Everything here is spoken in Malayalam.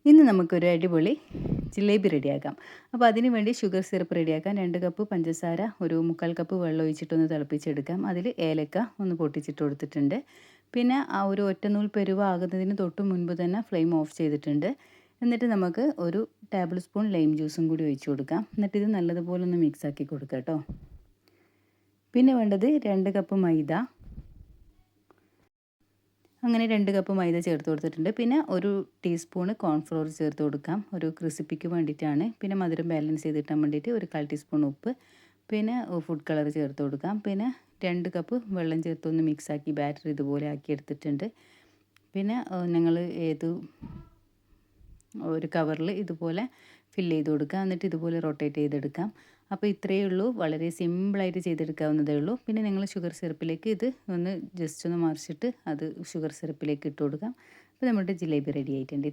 ഇന്ന് നമുക്കൊരു അടിപൊളി ജിലേബി റെഡിയാക്കാം. അപ്പോൾ അതിന് വേണ്ടി ഷുഗർ സിറപ്പ് റെഡിയാക്കാൻ 2 കപ്പ് പഞ്ചസാര, ഒരു 1/4 കപ്പ് വെള്ളം ഒഴിച്ചിട്ടൊന്ന് തിളപ്പിച്ചെടുക്കാം. അതിൽ ഏലക്ക ഒന്ന് പൊട്ടിച്ചിട്ട് കൊടുത്തിട്ടുണ്ട്. പിന്നെ ആ ഒരു ഒറ്റനൂൽ പരുവാകുന്നതിന് തൊട്ട് മുൻപ് തന്നെ ഫ്ലെയിം ഓഫ് ചെയ്തിട്ടുണ്ട്. എന്നിട്ട് നമുക്ക് ഒരു ടേബിൾ സ്പൂൺ ലൈം ജ്യൂസും കൂടി ഒഴിച്ച് കൊടുക്കാം. എന്നിട്ട് ഇത് നല്ലതുപോലെ ഒന്ന് മിക്സ് ആക്കി കൊടുക്കാം കേട്ടോ. പിന്നെ വേണ്ടത് 2 കപ്പ് മൈദ. അങ്ങനെ 2 കപ്പ് മൈദ ചേർത്ത് കൊടുത്തിട്ടുണ്ട്. പിന്നെ ഒരു ടീസ്പൂണ് കോൺഫ്ലോർ ചേർത്ത് കൊടുക്കാം. ഒരു ക്രിസ്പിക്ക് വേണ്ടിയിട്ടാണ്. പിന്നെ മധുരം ബാലൻസ് ചെയ്ത് കിട്ടാൻ വേണ്ടിയിട്ട് ഒരു 1/4 ടീസ്പൂൺ ഉപ്പ്, പിന്നെ ഫുഡ് കളർ ചേർത്ത് കൊടുക്കാം. പിന്നെ 2 കപ്പ് വെള്ളം ചേർത്തൊന്ന് മിക്സാക്കി ബാറ്റർ ഇതുപോലെ ആക്കി എടുത്തിട്ടുണ്ട്. പിന്നെ ഞങ്ങൾ ഒരു കവറിൽ ഇതുപോലെ ഫില്ല് ചെയ്ത് കൊടുക്കുക. എന്നിട്ട് ഇതുപോലെ റൊട്ടേറ്റ് ചെയ്തെടുക്കാം. അപ്പോൾ ഇത്രയേ ഉള്ളൂ. വളരെ സിമ്പിളായിട്ട് ചെയ്തെടുക്കാവുന്നതേ ഉള്ളൂ. പിന്നെ നിങ്ങൾ ഷുഗർ സിറപ്പിലേക്ക് ഇത് ഒന്ന് ജസ്റ്റ് ഒന്ന് മറിച്ചിട്ട് അത് ഷുഗർ സിറപ്പിലേക്ക് ഇട്ട് കൊടുക്കാം. അപ്പോൾ നമ്മുടെ ജിലേബി റെഡി ആയിട്ടുണ്ട്.